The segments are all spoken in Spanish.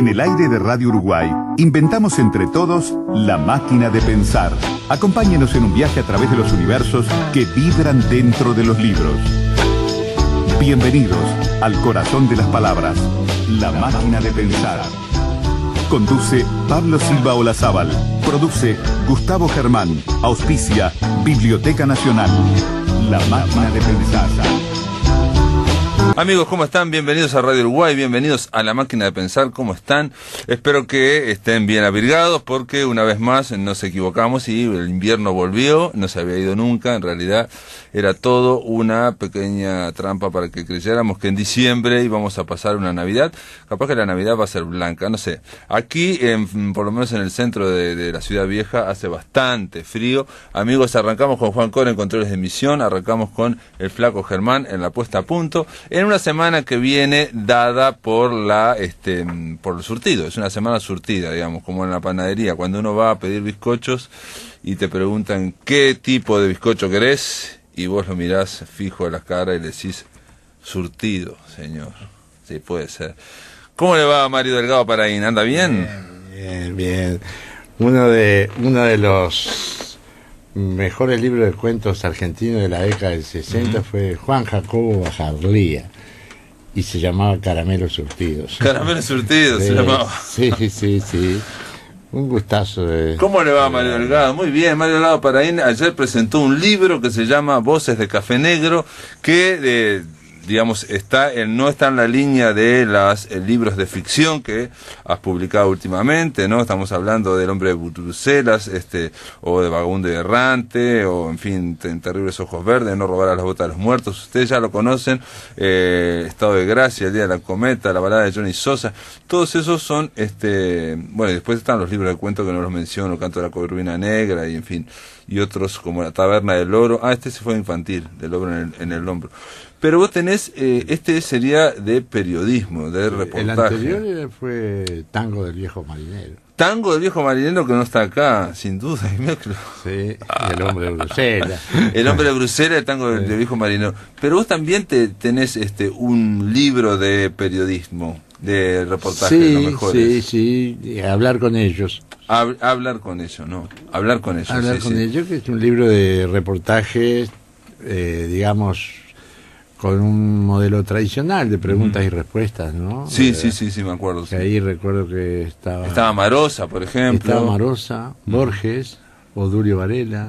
el aire de Radio Uruguay, inventamos entre todos la máquina de pensar. Acompáñenos en un viaje a través de los universos que vibran dentro de los libros. Bienvenidos al corazón de las palabras, la máquina de pensar. Conduce Pablo Silva Olazábal. Produce Gustavo Germán. Auspicia Biblioteca Nacional. La máquina de pensar. Amigos, ¿cómo están? Bienvenidos a Radio Uruguay, bienvenidos a La Máquina de Pensar, ¿cómo están? Espero que estén bien abrigados porque una vez más nos equivocamos y el invierno volvió, no se había ido nunca, en realidad era todo una pequeña trampa para que creyéramos que en diciembre íbamos a pasar una Navidad, capaz que la Navidad va a ser blanca, no sé. Aquí, por lo menos en el centro de la ciudad vieja, hace bastante frío. Amigos, arrancamos con Juan Cora en controles de emisión, arrancamos con el flaco Germán en la puesta a punto, en una semana que viene dada por por el surtido, es una semana surtida, digamos, como en la panadería, cuando uno va a pedir bizcochos y te preguntan qué tipo de bizcocho querés, y vos lo mirás fijo a la cara y le decís, surtido, señor. Sí, puede ser. ¿Cómo le va a Mario Delgado Paraín? ¿Anda bien? Bien, bien. Uno de los mejores libros de cuentos argentinos de la década del 60 fue Juan Jacobo Bajarlía y se llamaba Caramelos Surtidos. Caramelos Surtidos se llamaba. Sí. Un gustazo de... ¿Cómo le va a Mario Delgado? Muy bien, Mario Delgado Paraín ayer presentó un libro que se llama Voces de Café Negro, que digamos, no está en la línea de los libros de ficción que has publicado últimamente, ¿no? Estamos hablando del Hombre de Bruselas, o de Vagabundo y Errante, o en fin, Terribles Ojos Verdes, No robar a las botas de los muertos. Ustedes ya lo conocen, Estado de Gracia, El Día de la Cometa, La balada de Johnny Sosa. Todos esos son, bueno, y después están los libros de cuentos que no los menciono, Canto de la Corvina Negra, y en fin, y otros como La Taberna del Oro. Ese fue infantil, del Oro en el hombro. Pero vos tenés, sería de periodismo, de reportaje. El anterior fue Tango del Viejo Marinero. Tango del Viejo Marinero, que no está acá, sin duda. Sí, El Hombre de Bruselas. El Hombre de Bruselas, el Tango del Viejo Marinero. Pero vos también tenés un libro de periodismo, de reportaje, lo mejor. Sí, hablar con ellos. Hablar con ellos, ¿no? Hablar con ellos. Hablar con ellos, que es un libro de reportajes, digamos, con un modelo tradicional de preguntas y respuestas, ¿no? Sí, me acuerdo. Que ahí recuerdo que estaba Marosa, por ejemplo. Estaba Marosa, Borges, Odulio Varela.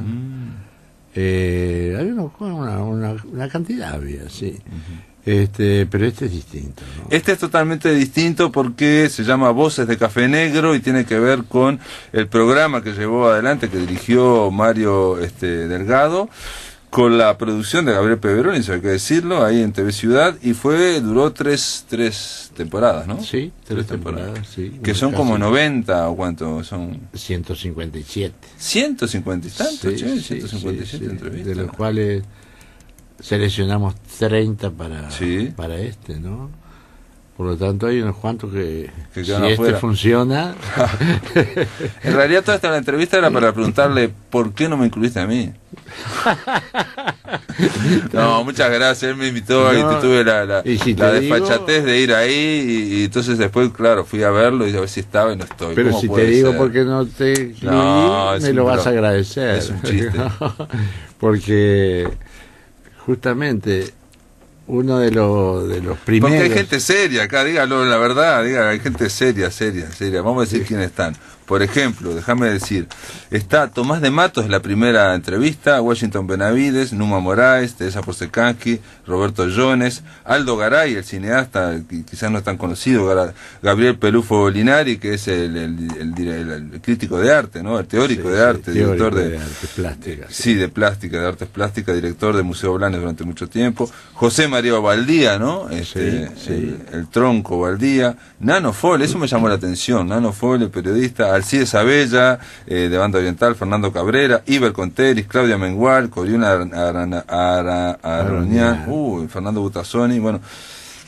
Había una cantidad, había, sí. Pero es distinto, ¿no? Este es totalmente distinto porque se llama Voces de Café Negro y tiene que ver con el programa que llevó adelante, que dirigió Mario Delgado, con la producción de Gabriel Peveroni, si hay que decirlo, ahí en TV Ciudad, y duró tres temporadas, ¿no? Sí, tres temporadas, sí. Que son como 90, ¿o cuánto son? 157. ¿150 y tantos? Sí, 157 entrevistas. De los cuales seleccionamos 30 para ¿no? Por lo tanto hay unos cuantos que si afuera. Funciona. En realidad toda esta entrevista era para preguntarle ¿por qué no me incluiste a mí? No, muchas gracias, él me invitó y tuve la desfachatez de ir ahí y entonces después, claro, fui a verlo y a ver si estaba y no estoy. Pero si te digo por qué no te incluí, me lo vas a agradecer. Es un chiste. Porque justamente uno de los primeros... Porque hay gente seria acá, dígalo la verdad, hay gente seria. Vamos a decir quiénes están. Por ejemplo, déjame decir, está Tomás de Matos, la primera entrevista, Washington Benavides, Numa Moraes, Teresa Porcecansky, Roberto Jones, Aldo Garay, el cineasta, que quizás no es tan conocido, Gabriel Pelufo Linari, que es el crítico de arte, ¿no? El teórico de arte, director de artes plásticas. Sí, de artes plásticas, director de Museo Blanes durante mucho tiempo. José María Baldía, ¿no? El tronco Baldía. Nano Fole, eso me llamó la atención, Nano Fole, periodista. Alcides Abella, de Banda Oriental, Fernando Cabrera, Iber Conteris, Claudia Mengual, Coriuna Aronian, Fernando Butazzoni, bueno,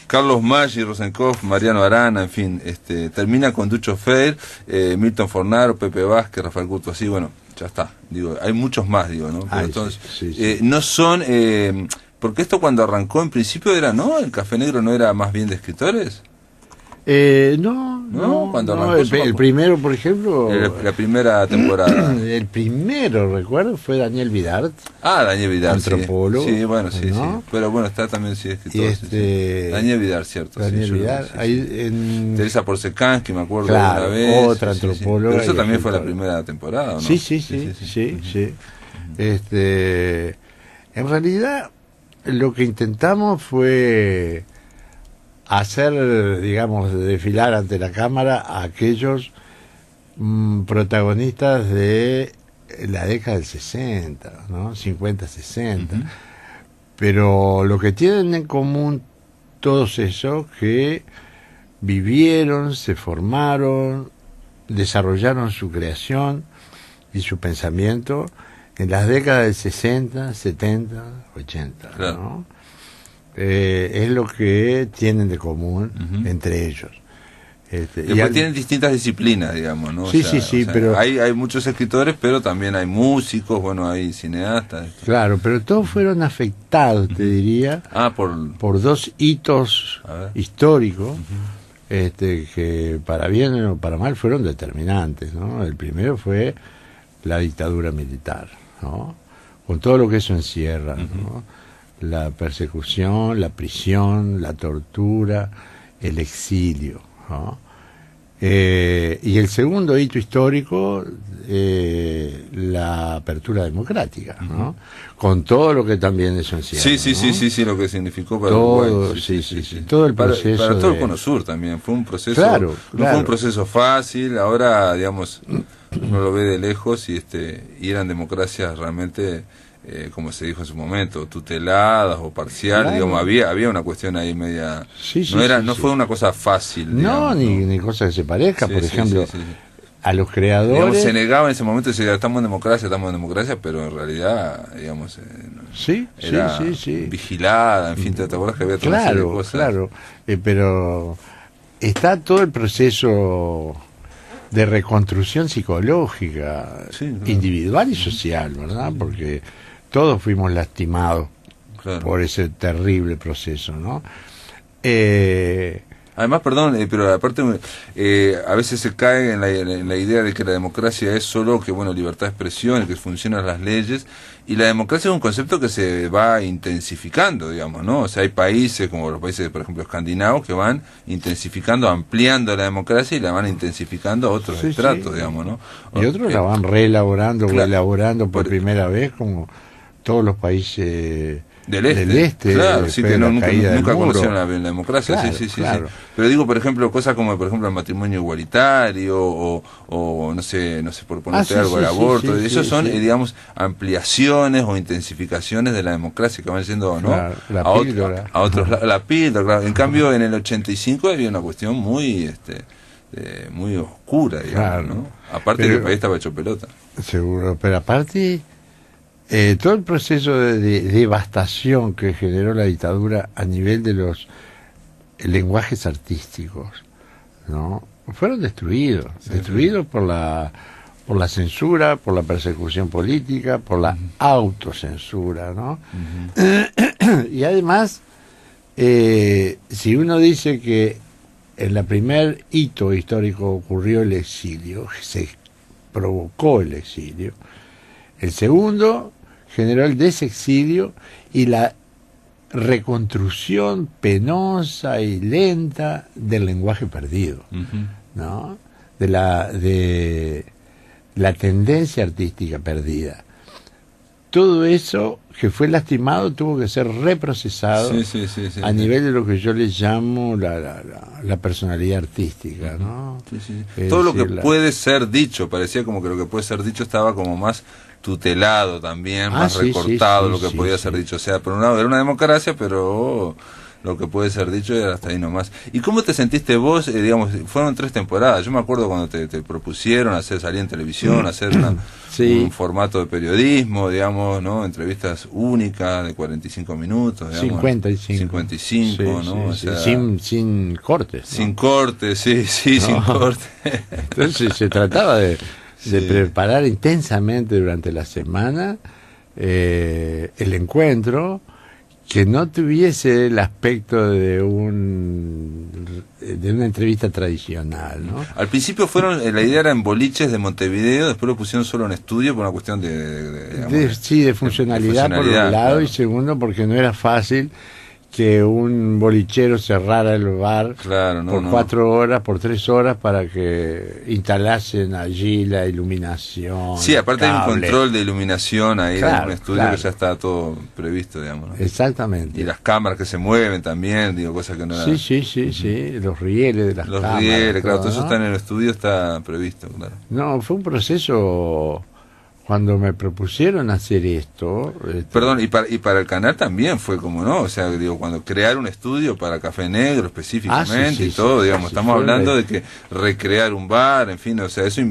Carlos Maggi, Rosenkopf, Mariano Arana, en fin, termina con Ducho Feir, Milton Fornaro, Pepe Vázquez, Rafael Curto, así, bueno, ya está, digo, hay muchos más, digo, ¿no? Pero entonces, no son, porque esto cuando arrancó en principio era, ¿no? El Café Negro no era más bien de escritores. No, ¿No? Cuando arrancó el primero, por ejemplo... La primera temporada. El primero, recuerdo, fue Daniel Vidart. Ah, Daniel Vidart, antropólogo. Sí, bueno, sí, ¿no? sí. Pero bueno, está también, sí, escritor. Y Daniel Vidart, cierto. Daniel sí, Vidart. sí, Ahí sí. en... Teresa Porcekansky, me acuerdo, claro, una vez. otra antropóloga. Pero eso y también fue la escritora. primera temporada, ¿o no? Sí. En realidad, lo que intentamos fue hacer, digamos, desfilar ante la cámara a aquellos protagonistas de la década del 60, ¿no? 50, 60. Uh-huh. Pero lo que tienen en común todos esos que vivieron, se formaron, desarrollaron su creación y su pensamiento en las décadas del 60, 70, 80, claro. ¿no? Es lo que tienen de común Uh-huh. entre ellos. Después tienen distintas disciplinas, digamos, ¿no? Sí, pero... Hay muchos escritores, pero también hay músicos, bueno, hay cineastas. Claro, pero todos fueron afectados, te diría, por dos hitos históricos, que para bien o para mal fueron determinantes, ¿no? El primero fue la dictadura militar, ¿no? Con todo lo que eso encierra, ¿no? La persecución, la prisión, la tortura, el exilio, ¿no? Y el segundo hito histórico, la apertura democrática, ¿no? Con todo lo que también eso encierra. Sí, lo que significó para todo, Uruguay. Sí. Todo el proceso. Para todo el Cono Sur también, fue un proceso, claro. No fue un proceso fácil, ahora, digamos, uno lo ve de lejos y eran democracias realmente... como se dijo en su momento, tuteladas o parciales, claro. digamos, había una cuestión ahí media... no fue una cosa fácil. No, digamos, ni cosa que se parezca, por ejemplo, sí. a los creadores... Digamos, se negaba en ese momento, decía, estamos en democracia, pero en realidad, digamos, era vigilada, en fin, ¿te acuerdas que había toda una serie de cosas? Claro, pero está todo el proceso de reconstrucción psicológica, individual y social, ¿verdad? Porque todos fuimos lastimados por ese terrible proceso, ¿no? Además, perdón, pero aparte a veces se cae en la idea de que la democracia es solo que, bueno, libertad de expresión, que funcionan las leyes, y la democracia es un concepto que se va intensificando, digamos, ¿no? O sea, hay países, como los países, por ejemplo, escandinavos, que van intensificando, ampliando la democracia y la van intensificando a otros estratos, digamos, ¿no? Y otros la van reelaborando o elaborando por primera vez, como todos los países... Del este, claro, sí, que nunca conocieron la democracia, claro, sí. Pero digo, por ejemplo, cosas como, por ejemplo, el matrimonio igualitario o no sé, por ponerte algo, el aborto, esos son, digamos, ampliaciones o intensificaciones de la democracia que van siendo, ¿no? Claro, a otros lados, la píldora, claro. En cambio, en el 85 había una cuestión muy, muy oscura, digamos, claro. ¿no? Aparte que el país estaba hecho pelota. Seguro, pero aparte... todo el proceso de devastación que generó la dictadura a nivel de los lenguajes artísticos, ¿no? Fueron destruidos por la censura, por la persecución política, por la autocensura, ¿no? Y además, si uno dice que en la primer hito histórico ocurrió el exilio, se provocó el exilio, el segundo generó el desexilio y la reconstrucción penosa y lenta del lenguaje perdido, ¿no? De la tendencia artística perdida. Todo eso que fue lastimado tuvo que ser reprocesado a nivel de lo que yo les llamo la personalidad artística, ¿no? Todo lo que puede ser dicho, parecía como que lo que puede ser dicho estaba como más tutelado también, más recortado lo que podía ser dicho. O sea, por un lado era una democracia, pero lo que puede ser dicho era hasta ahí nomás. ¿Y cómo te sentiste vos? Digamos, fueron 3 temporadas. Yo me acuerdo cuando te propusieron salir en televisión, hacer un formato de periodismo, digamos, ¿no? Entrevistas únicas de 45 minutos, digamos. 55, ¿no? O sea, sin cortes, ¿no? Sin cortes, sin cortes. Entonces se trataba de preparar intensamente durante la semana el encuentro, que no tuviese el aspecto de una entrevista tradicional, ¿no? Al principio la idea era en boliches de Montevideo, después lo pusieron solo en estudio por una cuestión de funcionalidad por un lado, claro. y segundo porque no era fácil que un bolichero cerrara el bar por 4 horas, por 3 horas, para que instalasen allí la iluminación. Sí, aparte hay un cable. control de iluminación ahí en un estudio claro. que ya está todo previsto, digamos, ¿no? Exactamente. Y las cámaras que se mueven también, digo, cosas que no eran... Sí, los rieles de las cámaras. Los rieles, claro, todo eso ¿no? está en el estudio, está previsto, claro. No, fue un proceso... Cuando me propusieron hacer esto... Perdón, y para el canal también fue como, ¿no? O sea, digo, cuando crear un estudio para Café Negro específicamente y todo, digamos, estamos hablando de que recrear un bar, en fin, o sea, eso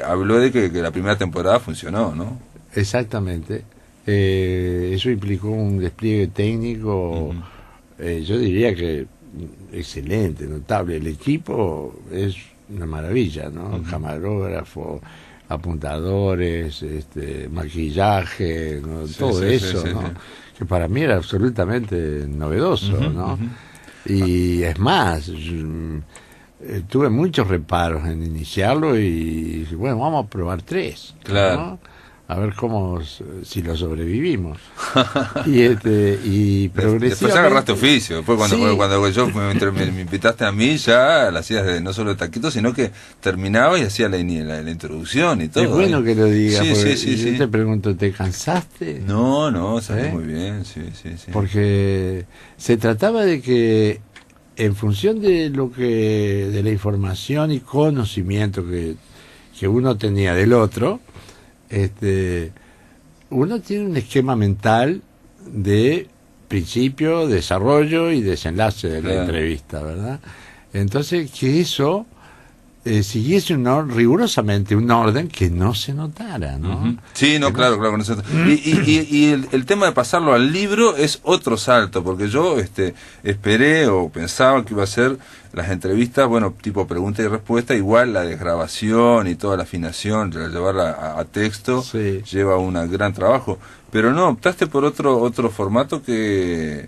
habló de que la primera temporada funcionó, ¿no? Exactamente. Eso implicó un despliegue técnico, yo diría que excelente, notable. El equipo es una maravilla, ¿no? Camarógrafo, apuntadores, maquillaje, ¿no? Todo eso, ¿no? Que para mí era absolutamente novedoso, ¿no? Y es más, tuve muchos reparos en iniciarlo y bueno, vamos a probar 3, claro, ¿no? A ver si lo sobrevivimos. y progresivamente... Después agarraste oficio. Después cuando me invitaste a mí, ya la hacías no solo de taquito, sino que terminaba y hacía la introducción y todo. Es bueno que lo digas, sí, yo te pregunto, ¿te cansaste? No, salió muy bien, sí. Porque se trataba de que, en función de de la información y conocimiento que uno tenía del otro, uno tiene un esquema mental de principio, desarrollo y desenlace de la entrevista, ¿verdad? Entonces, que eso siguiese rigurosamente un orden que no se notara, ¿no? Sí, no, claro, con eso. Y el tema de pasarlo al libro es otro salto, porque yo esperé o pensaba que iba a ser las entrevistas, bueno, tipo pregunta y respuesta, igual la desgrabación y toda la afinación, llevarla a texto, lleva un gran trabajo. Pero no, optaste por otro formato que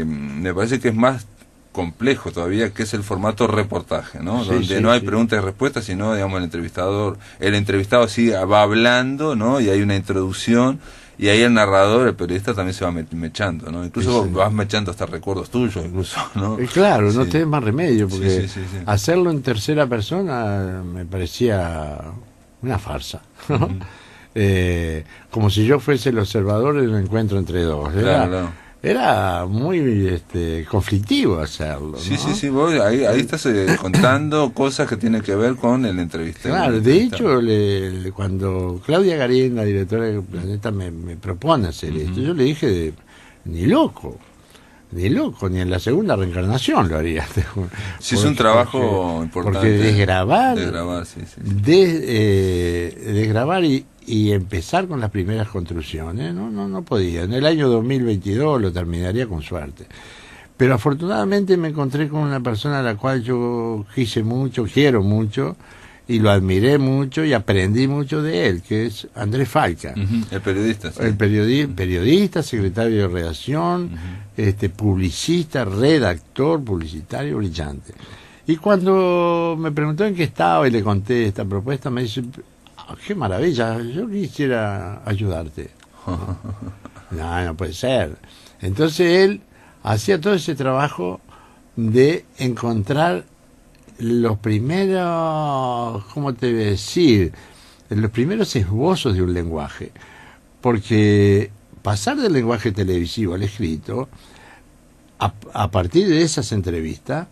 me parece que es más complejo todavía, que es el formato reportaje, ¿no? Donde no hay preguntas y respuestas, sino, digamos, el entrevistado sí va hablando, ¿no? Y hay una introducción, y ahí el narrador, el periodista también se va mechando, ¿no? Incluso vos vas mechando hasta recuerdos tuyos, incluso, ¿no? Claro, no tenés más remedio, porque hacerlo en tercera persona me parecía una farsa, ¿no? Como si yo fuese el observador de un encuentro entre dos. Era muy conflictivo hacerlo, ¿no? Sí, vos ahí estás contando cosas que tienen que ver con el entrevistado. Claro, de hecho, cuando Claudia Garín, la directora del Planeta, me propone hacer esto, yo le dije, ni loco, ni en la segunda reencarnación lo haría. Sí, es un trabajo importante. Porque desgrabar y empezar con las primeras construcciones, no podía. En el año 2022 lo terminaría con suerte. Pero afortunadamente me encontré con una persona a la cual yo quise mucho, quiero mucho, y lo admiré mucho y aprendí mucho de él, que es Andrés Falca. El periodista. Sí. El periodista, secretario de redacción, publicista, redactor publicitario brillante. Y cuando me preguntó en qué estaba y le conté esta propuesta, me dice, qué maravilla, yo quisiera ayudarte. No puede ser. Entonces él hacía todo ese trabajo de encontrar los primeros, ¿cómo te voy a decir? Los primeros esbozos de un lenguaje. Porque pasar del lenguaje televisivo al escrito, a partir de esas entrevistas,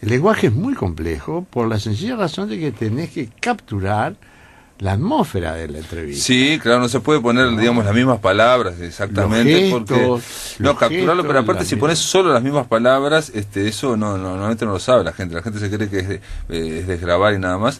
el lenguaje es muy complejo por la sencilla razón de que tenés que capturar la atmósfera de la entrevista. Sí, claro, no se puede poner, digamos, las mismas palabras exactamente, capturarlo, pero aparte si pones solo las mismas palabras, eso normalmente no lo sabe la gente se cree que es desgrabar y nada más,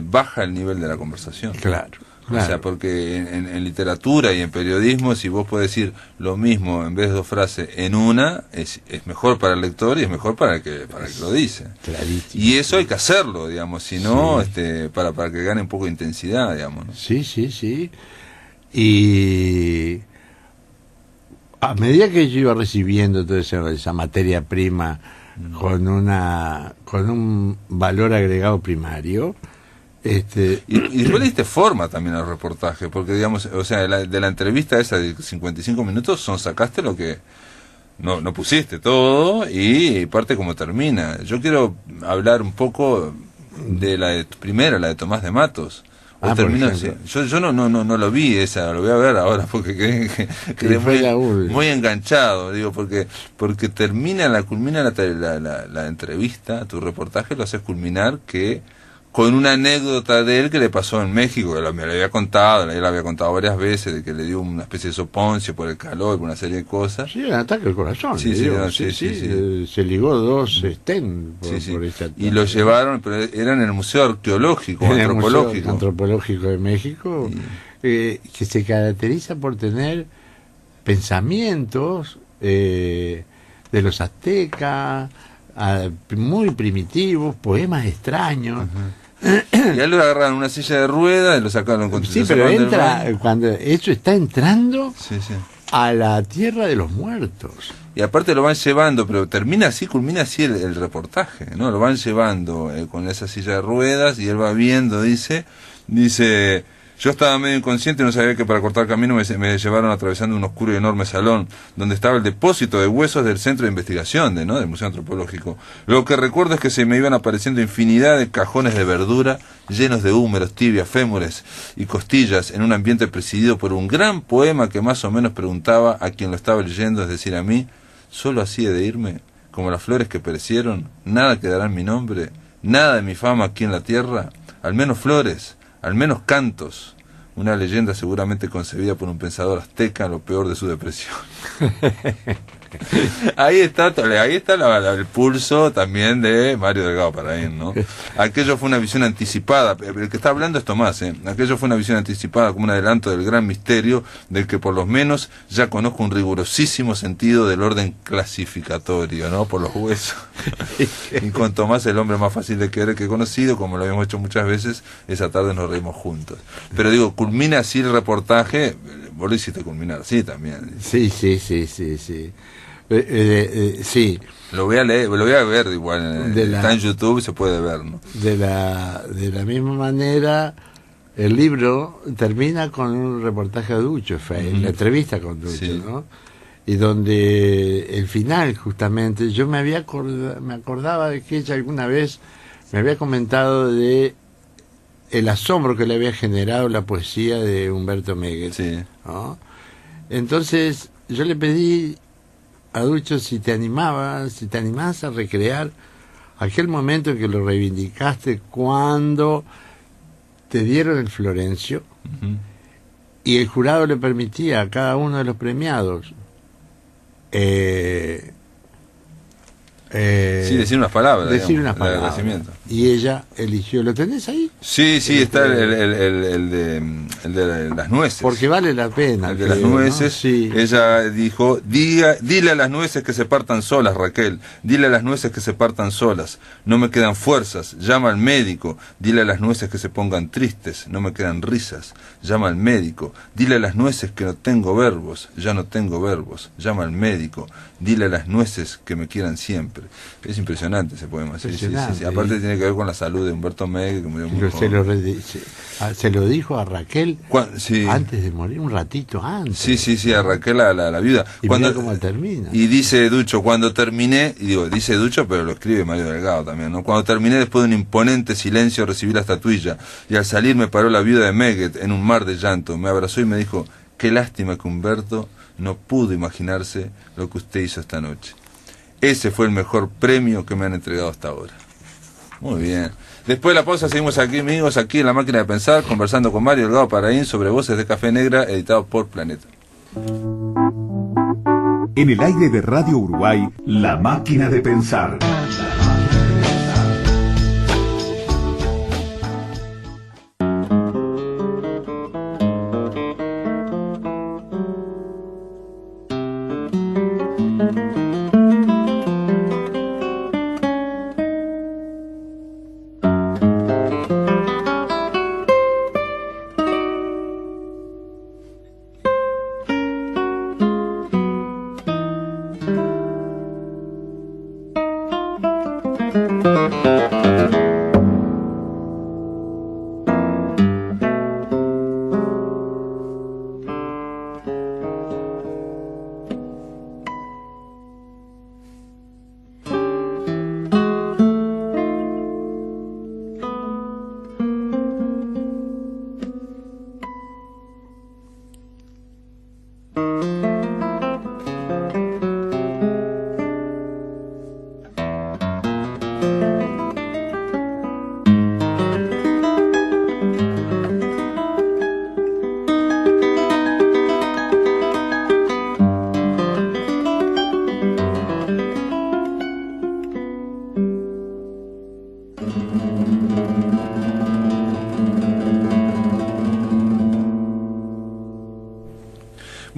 baja el nivel de la conversación. Claro. O sea, porque en literatura y en periodismo, si vos podés decir lo mismo en vez de 2 frases en una, es mejor para el lector y es mejor para el que lo dice. Clarísimo. Y eso hay que hacerlo, digamos, si no, para que gane un poco de intensidad, digamos, ¿no? Sí. Y a medida que yo iba recibiendo toda esa materia prima con un valor agregado primario, y después le diste forma también al reportaje, porque digamos, o sea, de la entrevista esa de 55 minutos sacaste lo que no pusiste todo y parte como termina. Yo quiero hablar un poco de la de Tomás de Matos. Termina así. Yo no lo vi esa, lo voy a ver ahora porque quedé muy enganchado, digo, porque culmina la entrevista, tu reportaje lo haces culminar con una anécdota de él que le pasó en México, que me lo había contado, él había contado varias veces, de que le dio una especie de soponcio por el calor, por una serie de cosas. Sí, un ataque al corazón. Sí. Se ligó 2 stents por ese ataque. Y lo llevaron, pero era en el Museo Arqueológico, Antropológico. Museo Antropológico de México, que se caracteriza por tener pensamientos de los aztecas, muy primitivos, poemas extraños. Y a él lo agarraron en una silla de ruedas y lo sacaron con sí, pero entra cuando eso está entrando a la tierra de los muertos. Y aparte lo van llevando, pero culmina así el reportaje, ¿no? Lo van llevando con esa silla de ruedas y él va viendo, dice, yo estaba medio inconsciente y no sabía que para cortar camino me llevaron atravesando un oscuro y enorme salón, donde estaba el depósito de huesos del Centro de Investigación del Museo Antropológico. Lo que recuerdo es que se me iban apareciendo infinidad de cajones de verdura, llenos de húmeros, tibias, fémures y costillas, en un ambiente presidido por un gran poema que más o menos preguntaba a quien lo estaba leyendo, es decir, a mí, ¿solo así he de irme? Como las flores que perecieron, nada quedará en mi nombre, nada de mi fama aquí en la tierra, al menos flores, al menos cantos, una leyenda seguramente concebida por un pensador azteca, lo peor de su depresión. Ahí está el pulso también de Mario Delgado Paraín, ¿no? Aquello fue una visión anticipada, el que está hablando es Tomás, aquello fue una visión anticipada como un adelanto del gran misterio del que por lo menos ya conozco un rigurosísimo sentido del orden clasificatorio, ¿no? Por los huesos. Y con Tomás, el hombre más fácil de querer que he conocido, como lo habíamos hecho muchas veces, esa tarde nos reímos juntos. Pero digo, culmina así el reportaje, vos lo hiciste culminar, sí, también. Sí. Sí. Lo voy a ver igual, está en YouTube, se puede ver, ¿no? De la misma manera, el libro termina con un reportaje a Ducho, la entrevista con Ducho, ¿no? Y donde el final, justamente, yo me acordaba de que ella alguna vez me había comentado de el asombro que le había generado la poesía de Humberto Megues, ¿no? Entonces yo le pedí a Ducho si te animabas a recrear aquel momento en que lo reivindicaste cuando te dieron el Florencio y el jurado le permitía a cada uno de los premiados decir unas palabras, de agradecimiento. Y ella eligió, ¿lo tenés ahí? Sí, está el de las nueces. Porque vale la pena. El de las nueces, ¿no? Sí. Ella dijo, dile a las nueces que se partan solas, Raquel, dile a las nueces que se partan solas, no me quedan fuerzas, llama al médico, dile a las nueces que se pongan tristes, no me quedan risas, llama al médico, dile a las nueces que no tengo verbos, ya no tengo verbos, llama al médico, dile a las nueces que me quieran siempre. Es impresionante ese poema, sí. Aparte tiene que ver con la salud de Humberto Megues, que murió muy joven. Se lo dijo a Raquel antes de morir, un ratito antes. Sí, a Raquel, la viuda. Y mira cómo termina. Y dice Ducho, cuando terminé, y digo, dice Ducho, pero lo escribe Mario Delgado también, ¿no? Cuando terminé, después de un imponente silencio, recibí la estatuilla, y al salir me paró la viuda de Megues en un mar de llanto, me abrazó y me dijo, qué lástima que Humberto no pudo imaginarse lo que usted hizo esta noche. Ese fue el mejor premio que me han entregado hasta ahora. Muy bien. Después de la pausa seguimos aquí, amigos, aquí en La Máquina de Pensar, conversando con Mario Delgado Paraín sobre Voces de Café Negra, editado por Planeta. En el aire de Radio Uruguay, La Máquina de Pensar.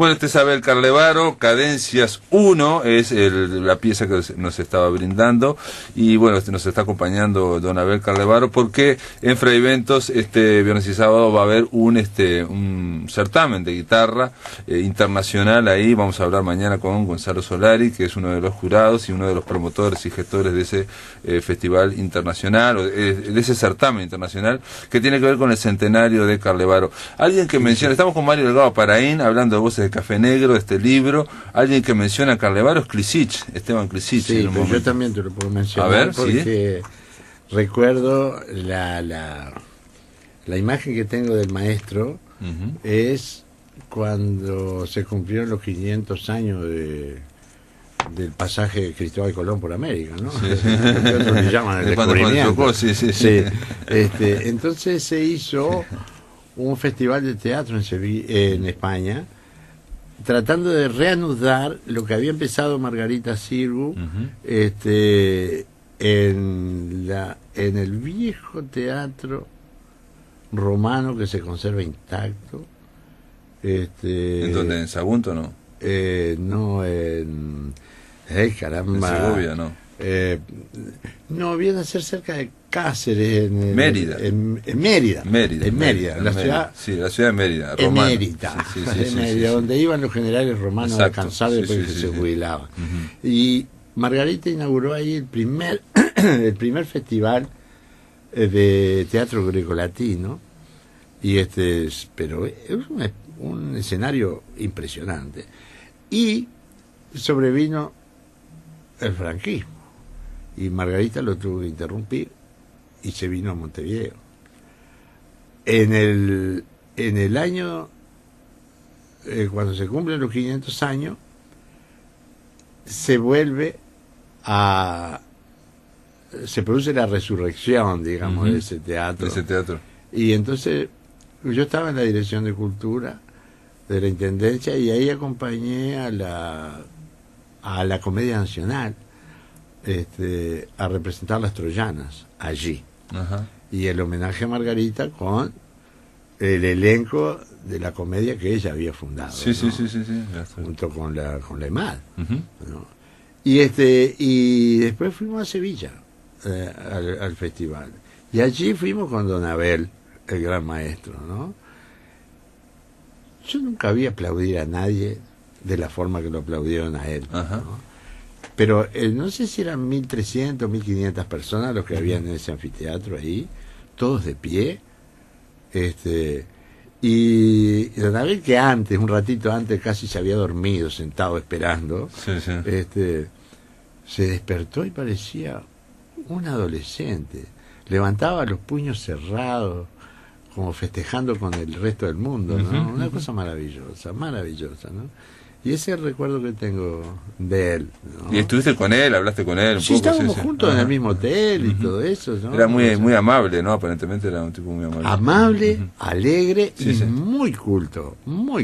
Bueno, este es Abel Carlevaro, Cadencias 1 es la pieza que nos estaba brindando, y bueno, nos está acompañando don Abel Carlevaro porque en Fraiventos este viernes y sábado va a haber un certamen de guitarra internacional. Ahí vamos a hablar mañana con Gonzalo Solari, que es uno de los jurados y uno de los promotores y gestores de ese festival internacional, o de ese certamen internacional, que tiene que ver con el centenario de Carlevaro. Alguien que menciona, estamos con Mario Delgado Paraín, hablando de Voces de Café Negro, de este libro. Alguien que menciona a Carlevaro es Clisich, Esteban Clisich. Sí, pero yo también te lo puedo mencionar. A ver, porque recuerdo la imagen que tengo del maestro. Es cuando se cumplieron los 500 años del pasaje de Cristóbal Colón por América, ¿no? Sí. Otros le llaman el descubrimiento. Sí. Entonces se hizo un festival de teatro en España, tratando de reanudar lo que había empezado Margarita Xirgu en el viejo teatro romano que se conserva intacto. ¿En dónde? ¿En Sagunto no? No, caramba. En Segovia, ¿no? No, viene a ser cerca de Cáceres, Mérida. En Mérida. La ciudad. Sí, la ciudad de Mérida, romana. Mérida, Sí, donde iban los generales romanos a descansar después que se jubilaban. Y Margarita inauguró ahí el primer festival de teatro grecolatino, y pero es un escenario impresionante. Y sobrevino el franquismo, y Margarita lo tuvo que interrumpir y se vino a Montevideo. En el año cuando se cumplen los 500 años se produce la resurrección, digamos, de ese teatro. Y entonces yo estaba en la Dirección de Cultura de la Intendencia, y ahí acompañé a la Comedia Nacional a representar las troyanas allí. Y el homenaje a Margarita con el elenco de la comedia que ella había fundado, sí. junto con la EMAD, ¿no? Y después fuimos a Sevilla al festival, y allí fuimos con don Abel, el gran maestro, ¿no? Yo nunca vi aplaudir a nadie de la forma que lo aplaudieron a él, ¿no? Pero no sé si eran 1.300, 1.500 personas los que habían en ese anfiteatro ahí, todos de pie. Y don Abel, que un ratito antes casi se había dormido sentado esperando, se despertó y parecía un adolescente. Levantaba los puños cerrados, como festejando con el resto del mundo, ¿no? Una cosa maravillosa, ¿no? Y ese es el recuerdo que tengo de él, ¿no? ¿Y estuviste con él? ¿Hablaste con él un poco? Estábamos juntos en el mismo hotel y todo eso, ¿no? Era muy amable, ¿no? Aparentemente era un tipo muy amable. Amable, alegre y muy culto, ¿no?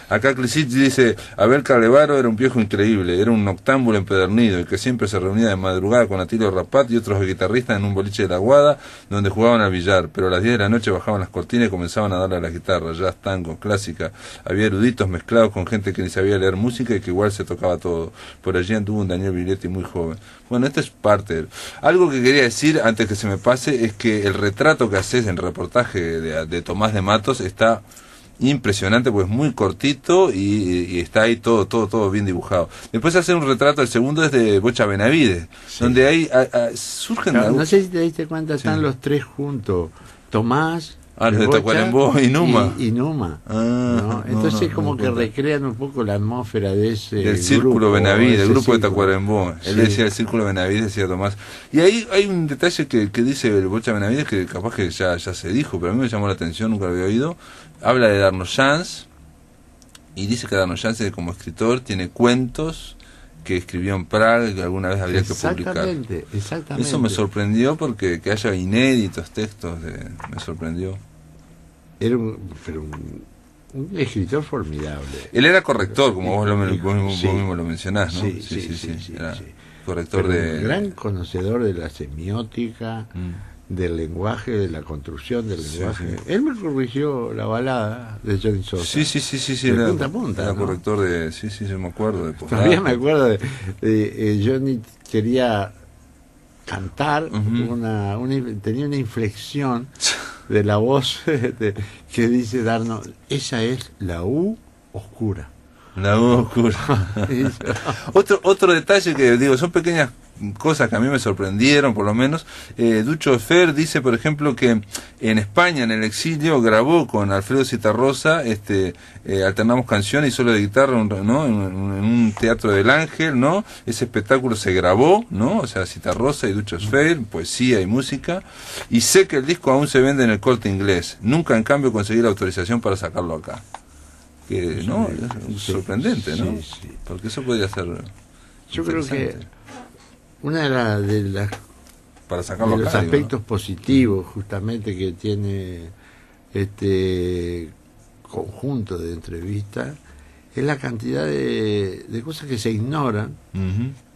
Acá Clisich dice: Abel Carlevaro era un viejo increíble, era un noctámbulo empedernido, el que siempre se reunía de madrugada con Atilio Rapat y otros guitarristas en un boliche de la Guada, donde jugaban al billar, pero a las 10 de la noche bajaban las cortinas y comenzaban a darle a la guitarra, jazz, tango, clásica. Había eruditos mezclados con gente que ni sabía leer música y que igual se tocaba todo. Por allí anduvo un Daniel Viglietti muy joven. Bueno, esto es parte. Algo que quería decir antes que se me pase es que el retrato que haces en el reportaje de Tomás de Matos está impresionante, porque es muy cortito y está ahí todo bien dibujado. Después hacer un retrato, el segundo es de Bocha Benavides, donde ahí surgen... No sé si te diste cuenta, están los tres juntos, Tomás, de Tacuarembó y Numa. Y Numa. ¿No? Entonces como que recrean un poco la atmósfera de ese del Círculo grupo, Benavides, el grupo de Tacuarembó. Él decía el Círculo Benavides, decía Tomás. Y ahí hay un detalle que dice el Bocha Benavides, que capaz que ya se dijo, pero a mí me llamó la atención, nunca lo había oído. Habla de Darnoyans y dice que Darnoyans, como escritor, tiene cuentos que escribió en Praga y que alguna vez habría que publicar. Exactamente. Eso me sorprendió, porque que haya inéditos textos, me sorprendió. Era un escritor formidable. Él era corrector, como vos mismo lo mencionás, ¿no? Sí. Era corrector Un gran conocedor de la semiótica, del lenguaje, de la construcción del lenguaje. Sí. Él me corrigió la balada de Johnny Sosa. Sí, De era, punta a punta, era ¿no? corrector de, sí, yo me acuerdo de posdata. Todavía me acuerdo de Johnny quería cantar, tenía una inflexión de la voz que dice Darno, esa es la U oscura. La U oscura. Otro detalle que digo, son pequeñas cosas que a mí me sorprendieron, por lo menos. Ducho Fer dice, por ejemplo, que en España, en el exilio, grabó con Alfredo Citarrosa, alternamos canciones y solo de guitarra, ¿no? En un teatro del Ángel, ¿no? Ese espectáculo se grabó, ¿no? O sea, Citarrosa y Ducho Fer, poesía y música. Y sé que el disco aún se vende en el Corte Inglés. Nunca, en cambio, conseguí la autorización para sacarlo acá. Que, ¿no? Es sorprendente, ¿no? Sí. Porque eso podría ser. Yo creo que una de para sacarlo los acá, aspectos ¿no? positivos justamente que tiene este conjunto de entrevistas es la cantidad de cosas que se ignoran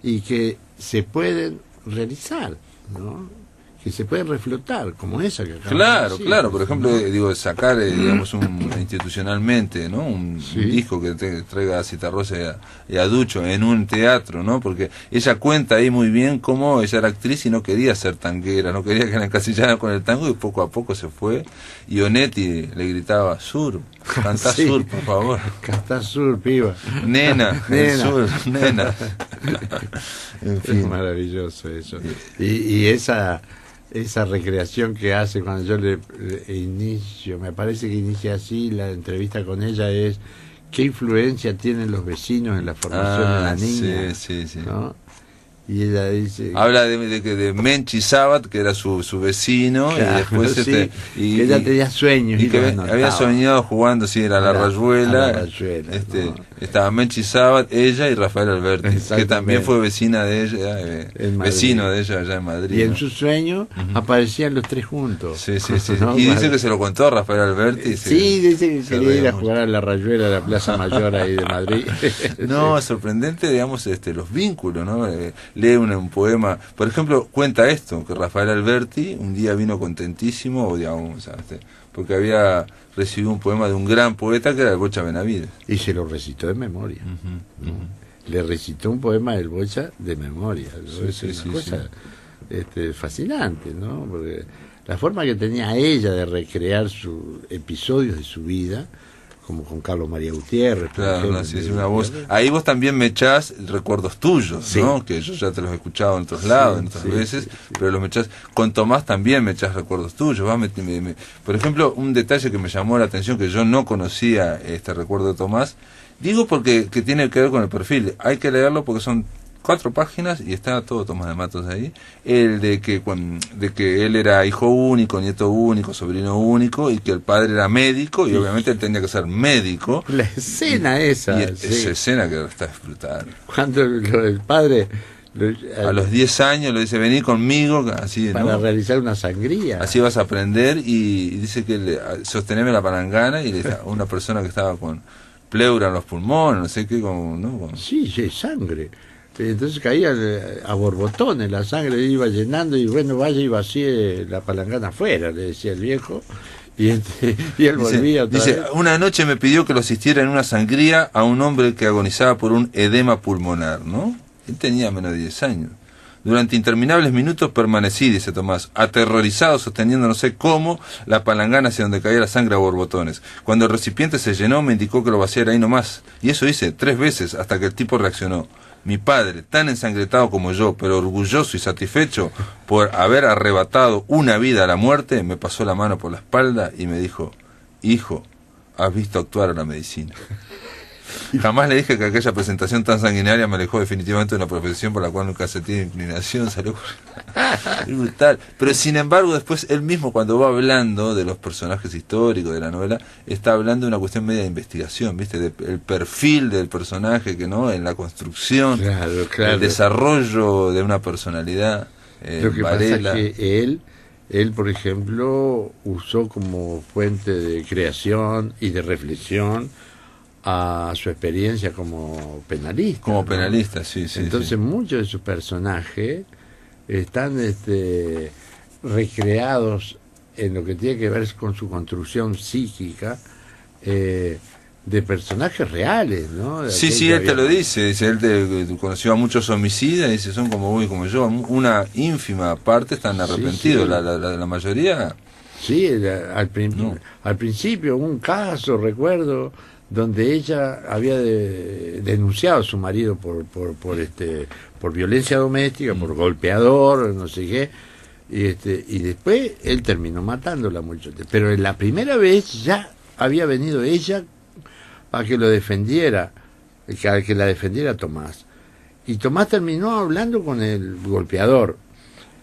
y que se pueden realizar, ¿no? Que se pueden reflotar, como esa que acabamos de decir. Claro, por ejemplo, ¿no? digo, sacar, digamos, institucionalmente, ¿no? Un disco que traiga a Citarrosa y a Ducho en un teatro, ¿no? Porque ella cuenta ahí muy bien cómo ella era actriz y no quería ser tanguera, no quería que la encasillaran con el tango, y poco a poco se fue, y Onetti le gritaba, Sur, cantá Sí. Sur, por favor. Cantá Sur, piba. Nena, el Sur, nena. En Es fin. maravilloso eso. Y esa recreación que hace cuando yo le inicio, me parece que inicia así la entrevista con ella, es qué influencia tienen los vecinos en la formación de la niña. Sí. ¿no? Y ella dice... Habla de Menchi Sabat, que era su vecino, Claro, y después sí, que ella tenía sueños y que los había anotaba. soñado jugando, sí, era la Rayuela, ¿no? estaba Menchi Sabat, ella y Rafael Alberti, que Exactamente. también fue vecina de ella, En Madrid. vecino de ella allá en Madrid. Y en ¿no? su sueño aparecían los tres juntos. Sí. ¿no? Y dice que se lo contó a Rafael Alberti. Sí, dice que se quería ir a reía jugar a la Rayuela, a la Plaza Mayor ahí de Madrid. No, es sorprendente, digamos, los vínculos, ¿no? Lee un poema, por ejemplo, cuenta esto, que Rafael Alberti un día vino contentísimo, o digamos, porque había recibido un poema de un gran poeta que era el Bocha Benavides. Y se lo recitó de memoria. ¿no? Le recitó un poema del Bocha de memoria. ¿no? Es una cosa fascinante, ¿no? Porque la forma que tenía ella de recrear sus episodios de su vida, como con Carlos María Gutiérrez, por Claro, ejemplo, sí, una voz. Ahí vos también me echás recuerdos tuyos, Sí. ¿no? Que yo ya te los he escuchado en otros lados, en otras veces, pero los me echás. Con Tomás también me echás recuerdos tuyos. Por ejemplo, un detalle que me llamó la atención, que yo no conocía este recuerdo de Tomás, digo porque que tiene que ver con el perfil. Hay que leerlo porque son 4 páginas y está todo Tomás de Matos ahí. El de que él era hijo único, nieto único, sobrino único, y que el padre era médico, y obviamente él tenía que ser médico. La escena esa. Y esa escena que está brutal. Cuando el padre... A los 10 años le dice, vení conmigo, así, para ¿no? realizar una sangría. Así vas a aprender, y dice que sosteneme la palangana, y le dice a una persona que estaba con pleura en los pulmones, no sé qué, ¿no? Sí, sangre. Entonces caía a borbotones, la sangre iba llenando, y bueno, vaya y vacíe la palangana afuera, le decía el viejo, y él volvía otra dice, vez. una noche me pidió que lo asistiera en una sangría a un hombre que agonizaba por un edema pulmonar, ¿no? Él tenía menos de 10 años. Durante interminables minutos permanecí, dice Tomás, aterrorizado, sosteniendo no sé cómo la palangana hacia donde caía la sangre a borbotones. Cuando el recipiente se llenó, me indicó que lo vaciara ahí nomás. Y eso hice 3 veces, hasta que el tipo reaccionó. Mi padre, tan ensangretado como yo, pero orgulloso y satisfecho por haber arrebatado una vida a la muerte, me pasó la mano por la espalda y me dijo, hijo, has visto actuar a la medicina. Jamás le dije que aquella presentación tan sanguinaria me alejó definitivamente de una profesión por la cual nunca sentí inclinación. Es brutal. Pero sin embargo, después él mismo, cuando va hablando de los personajes históricos de la novela, está hablando de una cuestión media de investigación, ¿viste? El perfil del personaje, que no, en la construcción, Claro. el desarrollo de una personalidad. Lo que Varela. pasa es que él, por ejemplo, usó como fuente de creación y de reflexión a su experiencia como penalista. Como penalista, sí. Entonces muchos de sus personajes están recreados en lo que tiene que ver con su construcción psíquica, de personajes reales, ¿no? Sí, él te lo dice, él conoció a muchos homicidas, dice, son como vos y como yo, una ínfima parte están arrepentidos, sí. La mayoría... Sí, al principio un caso, recuerdo, donde ella había denunciado a su marido por violencia doméstica, por golpeador, no sé qué, y después él terminó matándola mucho. Pero en la primera vez ya había venido ella a que lo defendiera, que la defendiera Tomás. Y Tomás terminó hablando con el golpeador.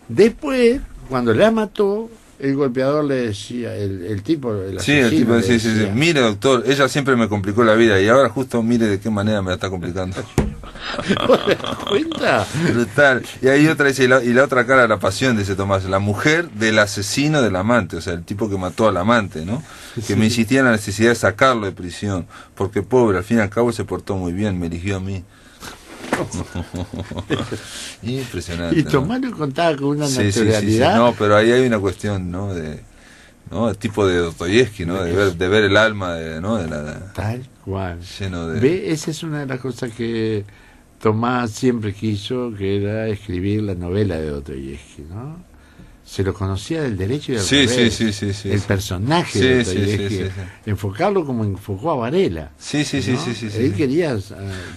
Después, cuando la mató, el golpeador le decía, el tipo, el asesino, sí, el tipo decía, sí, mire doctor, ella siempre me complicó la vida y ahora justo mire de qué manera me la está complicando. ¿Te das cuenta? Brutal. Y ahí otra dice, y la otra cara de la pasión, dice Tomás, la mujer del asesino del amante, o sea, el tipo que mató al amante, ¿no? Que me insistía en la necesidad de sacarlo de prisión, porque pobre, al fin y al cabo se portó muy bien, me eligió a mí. Impresionante. Y Tomás lo contaba con una naturalidad. Sí. No, pero ahí hay una cuestión, ¿no? El tipo de Dostoyevsky, ¿no? De ver el alma, ¿no? Tal cual. Lleno de... ¿Ve? Esa es una de las cosas que Tomás siempre quiso, que era escribir la novela de Dostoyevsky, ¿no? Se lo conocía del derecho y del revés. Sí. El personaje de Dostoyevsky, enfocarlo como enfocó a Varela. Sí. Él quería...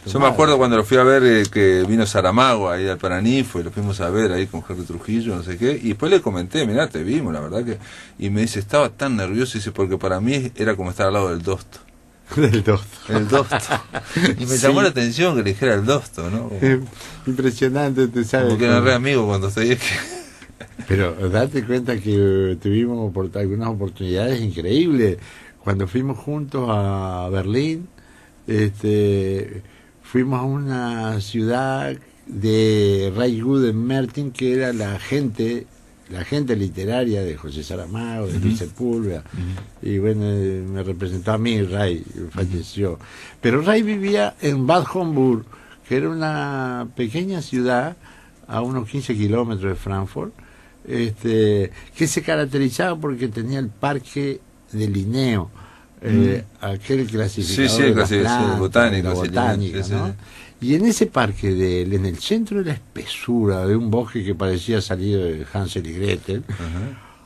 Yo me acuerdo cuando lo fui a ver, que vino Saramago ahí al Paranifo, y lo fuimos a ver ahí con Henry Trujillo, no sé qué, y después le comenté, mirá, te vimos, la verdad que... Y me dice, estaba tan nervioso, dice, porque para mí era como estar al lado del Dosto. Del Dosto. El Dosto. Y me llamó la atención que le dijera el Dosto, ¿no? Impresionante, te sabes. Porque era re amigo cuando estoy aquí. Pero date cuenta que tuvimos algunas oportunidades increíbles. Cuando fuimos juntos a Berlín, fuimos a una ciudad de Ray Gudenmertin, que era la gente literaria de José Saramago, de Luis Sepúlveda, y bueno, me representó a mí. Ray falleció, pero Ray vivía en Bad Homburg, que era una pequeña ciudad a unos 15 kilómetros de Frankfurt, que se caracterizaba porque tenía el parque de Linneo, aquel clasificador de las plantas, botánica, ¿no? Y en ese parque de él, en el centro de la espesura de un bosque que parecía salido de Hansel y Gretel,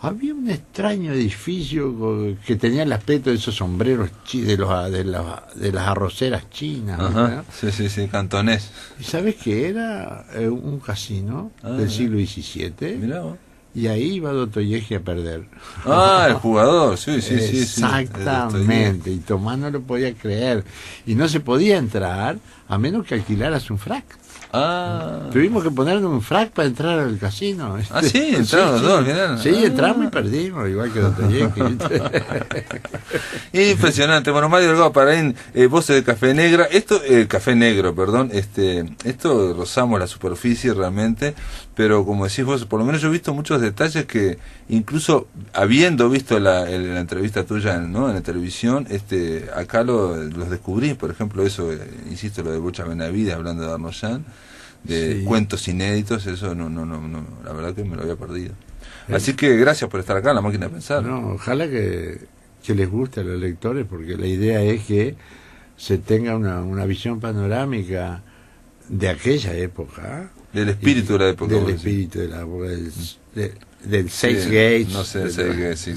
había un extraño edificio que tenía el aspecto de esos sombreros de las arroceras chinas. ¿No? Sí, cantonés. ¿Y sabes qué era? Un casino del siglo XVII. Mirá vos. Y ahí iba Dostoyevsky a perder. El jugador, sí. Exactamente, y Tomás no lo podía creer. Y no se podía entrar a menos que alquilaras un frac. Tuvimos que ponerle un frac para entrar al casino. Sí, entraron los dos, mirá. Sí, entramos y perdimos, igual que Dostoyevsky. Impresionante. Bueno, Mario Delgado Paraín, voces de Café Negra. Café Negro, perdón. Esto rozamos la superficie realmente, pero como decís vos, por lo menos yo he visto muchos detalles que, incluso habiendo visto la entrevista tuya, ¿no?, en la televisión, acá los descubrí. Por ejemplo, eso, insisto, lo de Bocha Benavides hablando de Arnoyan, de cuentos inéditos, eso no, la verdad que me lo había perdido. Así que gracias por estar acá en La Máquina de Pensar. No, ojalá que les guste a los lectores, porque la idea es que se tenga una visión panorámica de aquella época. Del espíritu de la época. Del espíritu de la época, del Seis Gates. No sé, Seis Gates,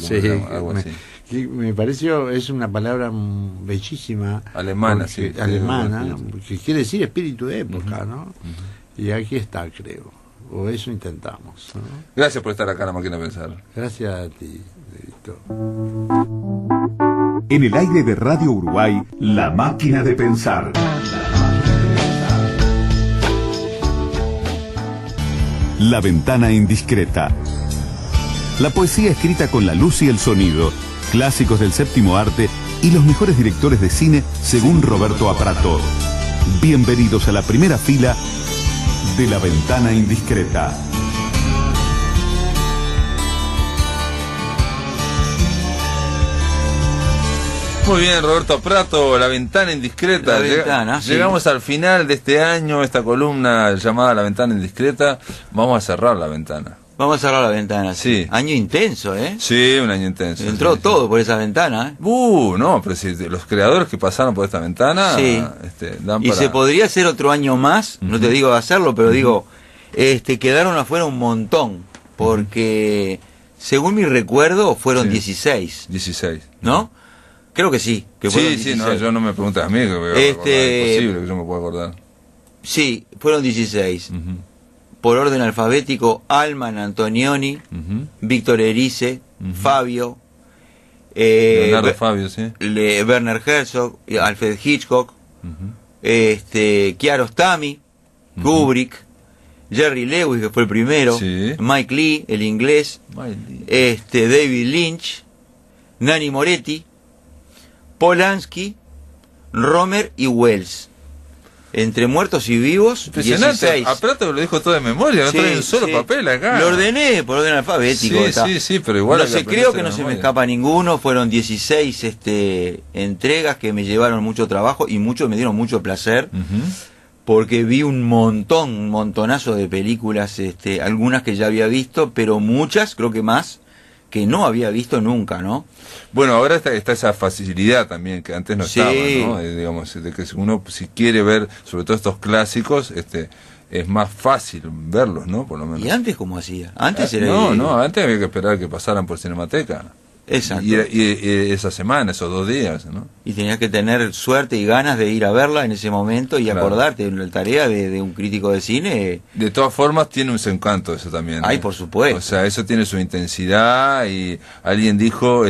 algo así. Me pareció, es una palabra bellísima. Alemana, alemana, que quiere decir espíritu de época, ¿no? Y aquí está, creo. O eso intentamos, ¿no? Gracias por estar acá en La Máquina de Pensar. Gracias a ti, Víctor. En el aire de Radio Uruguay, La Máquina de Pensar. La ventana indiscreta. La poesía escrita con la luz y el sonido, clásicos del séptimo arte y los mejores directores de cine según Roberto Aprató. Bienvenidos a la primera fila de La Ventana Indiscreta. Muy bien, Roberto Prato, La Ventana Indiscreta. Llegamos al final de este año, esta columna llamada La Ventana Indiscreta. Vamos a cerrar la ventana. Vamos a cerrar la ventana. Sí. Año intenso, ¿eh? Sí, un año intenso. Entró sí, todo por esa ventana, ¿eh? No, pero si los creadores que pasaron por esta ventana Sí. dan Y para... se podría hacer otro año más, no te digo de hacerlo, pero digo, quedaron afuera un montón, porque según mi recuerdo fueron Sí. 16, 16. ¿no? Creo que sí, que fueron Sí, sí, 16. no, yo no me preguntes a mí, que me voy a acordar, es imposible que yo me pueda acordar. Sí, fueron 16. Ujú, Por orden alfabético, Alman Antonioni, ujú. Víctor Erice, Ujú. Fabio, Leonardo Fabio, sí. Werner Herzog, Alfred Hitchcock, Ujú. Kiarostami, Kubrick, Jerry Lewis, que fue el primero, Sí. Mike Lee, el inglés, David Lynch, Nanni Moretti, Polanski, Romer y Wells. Entre muertos y vivos, Impresionante. 16. A Prato lo dijo todo de memoria, no Sí, trae un solo sí. papel acá. Lo ordené por orden alfabético. Sí, está. sí, sí, pero igual No hay sé, que creo aprenderse que no de se me memoria. escapa ninguno. Fueron 16 entregas que me llevaron mucho trabajo y me dieron mucho placer. Ujú. Porque vi un montonazo de películas, algunas que ya había visto, pero muchas, creo que más, que no había visto nunca, ¿no? Bueno, ahora está esa facilidad también que antes no Sí. estaba, ¿no? Digamos, de que si uno si quiere ver sobre todo estos clásicos, es más fácil verlos, ¿no? Por lo menos. ¿Y antes cómo hacía? Antes era... No, antes había que esperar que pasaran por Cinemateca. Exacto. Y esa semana, esos 2 días, ¿no? Y tenías que tener suerte y ganas de ir a verla en ese momento y Claro. acordarte de la tarea de un crítico de cine. De todas formas, tiene un encanto eso también. Ay, por supuesto. O sea, eso tiene su intensidad y alguien dijo,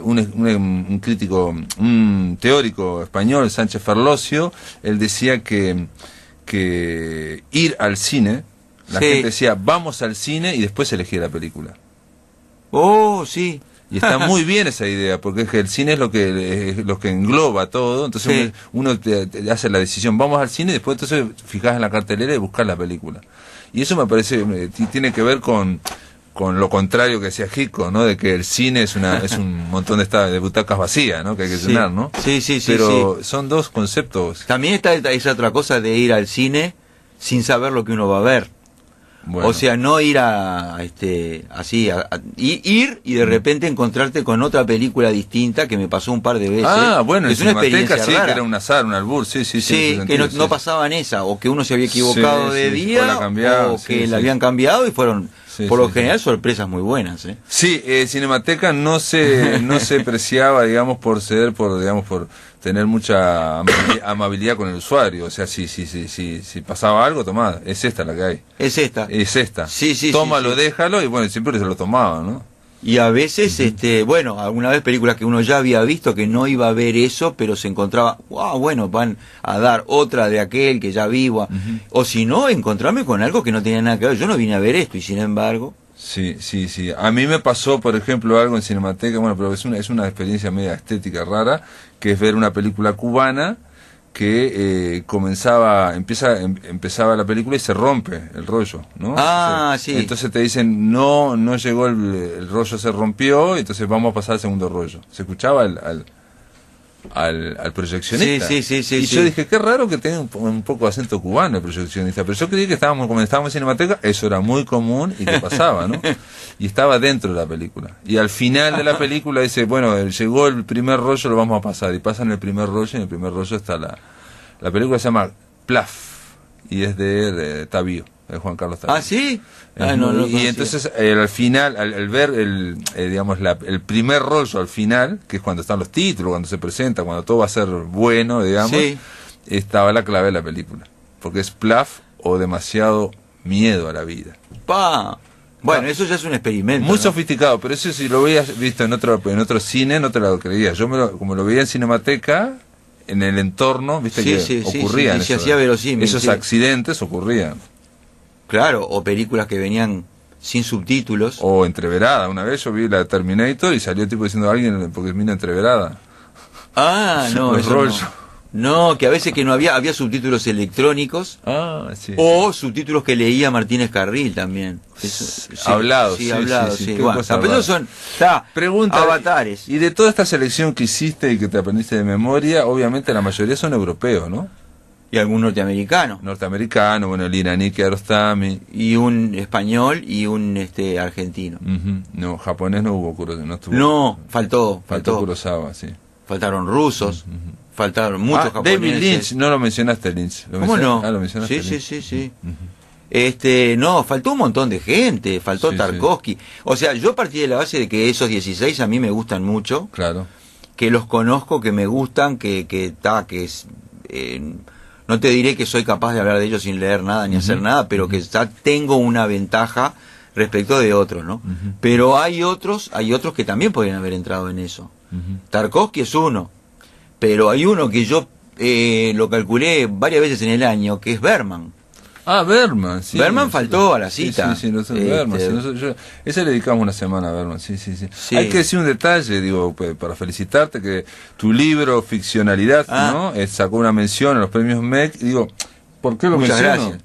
un crítico, un teórico español, Sánchez Ferlosio, él decía que ir al cine, la Sí. gente decía, vamos al cine y después elegir la película. Oh, sí. Y está muy bien esa idea, porque es que el cine es lo que engloba todo, entonces Sí. uno te hace la decisión, vamos al cine y después entonces fijás en la cartelera y buscas la película. Y eso me parece, tiene que ver con lo contrario que decía Hitchcock, ¿no? De que el cine es un montón de butacas vacías, ¿no? Que hay que Sí. llenar, ¿no? Sí, sí, sí. Pero sí. son dos conceptos. También está esa otra cosa de ir al cine sin saber lo que uno va a ver. Bueno. O sea, no ir ir y de repente encontrarte con otra película distinta que me pasó un par de veces. Bueno, que en es una Cinemateca experiencia sí, rara. que era un azar, un albur, sí, en Sí, ese que sentido, no sí. pasaba en esa, o que uno se había equivocado Sí, de sí, día, o la cambiaban, o sí, que sí. la habían cambiado y fueron, Sí, por lo sí, general, sorpresas muy buenas. Sí, Cinemateca no se preciaba, digamos, por tener mucha amabilidad con el usuario. O sea, si pasaba algo, tomá, es esta la que hay. Es esta. Es esta. Sí, sí, Tómalo, sí, sí. déjalo, y bueno, siempre se lo tomaba, ¿no? Y a veces, bueno, alguna vez películas que uno ya había visto que no iba a ver eso, pero se encontraba, bueno, van a dar otra de aquel que ya vivo. O si no, encontrarme con algo que no tenía nada que ver. Yo no vine a ver esto y sin embargo... Sí. A mí me pasó, por ejemplo, algo en Cinemateca, bueno, pero es una experiencia media estética rara, que es ver una película cubana que empezaba la película y se rompe el rollo, ¿no? Ah, sí. Entonces te dicen, no llegó el rollo, se rompió, entonces vamos a pasar al segundo rollo. Se escuchaba al proyeccionista. Sí. Y yo dije, qué raro que tenga un poco de acento cubano el proyeccionista, pero yo creí que cuando estábamos en Cinemateca, eso era muy común y que pasaba, ¿no? Y estaba dentro de la película. Y al final de la película dice, bueno, llegó el primer rollo, lo vamos a pasar. Y pasan el primer rollo, y en el primer rollo está la película se llama Plaf, y es de Tabío, de Juan Carlos Tabío. ¿Ah, sí? Y conocía. entonces al final, al ver el primer rollo al final, que es cuando están los títulos, cuando se presenta, cuando todo va a ser bueno, digamos, Sí. estaba la clave de la película, porque es Plaf o demasiado miedo a la vida. Pa. Bueno, eso ya es un experimento. Muy ¿no? sofisticado, pero eso si lo hubieras visto en otro cine no te lo creías. Yo como lo veía en Cinemateca, en el entorno, viste que ocurrían se hacía verosímil, esos sí. accidentes ocurrían. Claro, o películas que venían sin subtítulos. O entreverada. Una vez yo vi la Terminator y salió tipo diciendo a alguien porque mina entreverada. Ah, no, El eso rollo. no, que a veces que no había subtítulos electrónicos Ah, sí. o subtítulos que leía Martínez Carril también. Hablado, sí, sí, hablado, sí, sí. qué Bueno, cosa pero rara. esos son Pregunta, avatares. y de toda esta selección que hiciste y que te aprendiste de memoria, obviamente la mayoría son europeos, ¿no? Y algún norteamericano. Norteamericano, bueno, el iraní Kiarostami. Y un español y un argentino. No, japonés no hubo, no estuvo. No, faltó. Kurosawa, sí. Faltaron rusos, faltaron muchos japoneses. David Lynch, no lo mencionaste, Lynch. ¿Cómo no? Lo mencionaste. Sí. No, faltó un montón de gente, faltó Tarkovsky. O sea, yo partí de la base de que esos 16 a mí me gustan mucho. Claro. Que los conozco, que me gustan, no te diré que soy capaz de hablar de ellos sin leer nada ni hacer nada, pero que ya tengo una ventaja respecto de otros, ¿no? Pero hay otros que también podrían haber entrado en eso. Tarkovsky es uno, pero hay uno que yo lo calculé varias veces en el año, que es Berman. Berman, sí. Berman faltó a la cita. Sí, Berman. Ese le dedicamos una semana a Berman, sí. Hay que decir un detalle, digo, para felicitarte, que tu libro, Ficcionalidad, ¿no? Sacó una mención en los premios MEC. Digo, ¿por qué lo menciono? Muchas gracias.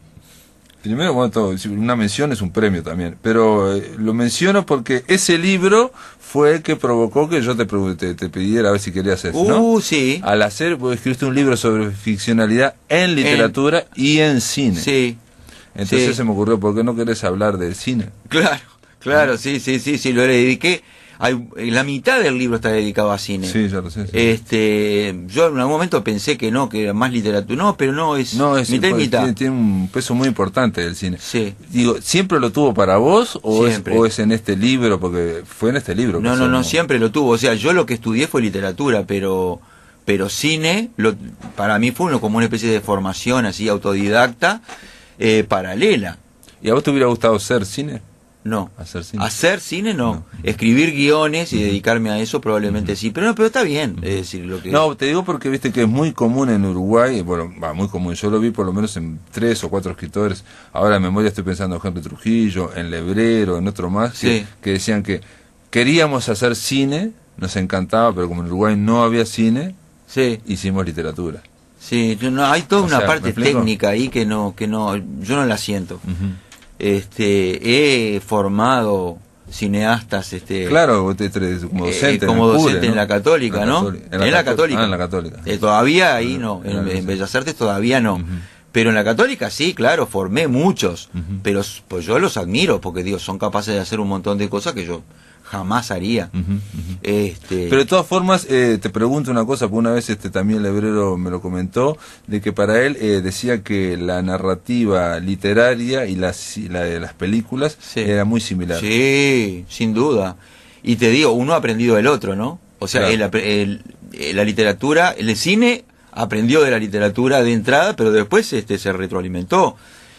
Primero, bueno, una mención es un premio también, pero lo menciono porque ese libro fue el que provocó que yo te pidiera a ver si querías eso, ¿no? Sí. Al hacer, vos escribiste un libro sobre ficcionalidad en literatura y en cine. Sí. Entonces se me ocurrió, ¿por qué no querés hablar del cine? Claro, sí, lo dediqué. La mitad del libro está dedicado a cine. Sí, ya lo sé. Sí. Yo en algún momento pensé que era más literatura. No, pero no, es mitad y mitad. Tiene un peso muy importante el cine. Sí. Digo, ¿siempre lo tuvo para vos o es en este libro? Porque fue en este libro. No, siempre lo tuvo. O sea, yo lo que estudié fue literatura, pero cine, para mí fue como una especie de formación así autodidacta, paralela. ¿Y a vos te hubiera gustado ser cine? No. ¿Hacer cine? No. Escribir guiones y dedicarme a eso probablemente sí. Pero está bien. Es decir, lo que... No, te digo porque viste que es muy común en Uruguay. Bueno, muy común. Yo lo vi por lo menos en 3 o 4 escritores. Ahora en memoria estoy pensando en Henry Trujillo, en Lebrero, en otro más. Que decían que queríamos hacer cine, nos encantaba, pero como en Uruguay no había cine, hicimos literatura. Sí, hay toda una parte técnica ahí que yo no la siento. He formado cineastas claro, como docente como docente CURE, ¿no? en la Católica, ¿no? En la Católica. En la Católica. Todavía ahí no, en Bellas Artes todavía no. Pero en la Católica sí, claro, formé muchos, pero pues yo los admiro porque son capaces de hacer un montón de cosas que yo jamás haría. Pero de todas formas, te pregunto una cosa, porque una vez también Lebrero me lo comentó, de que para él decía que la narrativa literaria y la de las películas era muy similar. Sí, sin duda. Y te digo, uno ha aprendido del otro, ¿no? O sea, la literatura, el cine aprendió de la literatura de entrada, pero después se retroalimentó.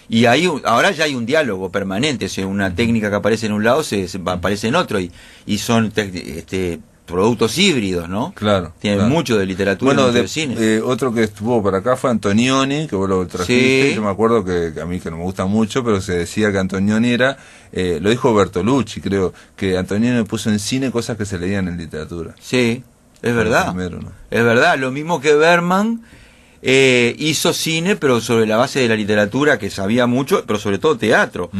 Y ahora ya hay un diálogo permanente, o sea, una técnica que aparece en un lado aparece en otro, y son productos híbridos, ¿no? Claro. Tienen mucho de literatura y mucho de cine. Otro que estuvo por acá fue Antonioni, que vos lo trajiste. Yo me acuerdo que a mí que no me gusta mucho, pero se decía que Antonioni era, lo dijo Bertolucci, creo, que Antonioni puso en cine cosas que se leían en literatura. Sí, es verdad. Primero, ¿no? Es verdad, lo mismo que Berman. Hizo cine, pero sobre la base de la literatura, que sabía mucho, pero sobre todo teatro.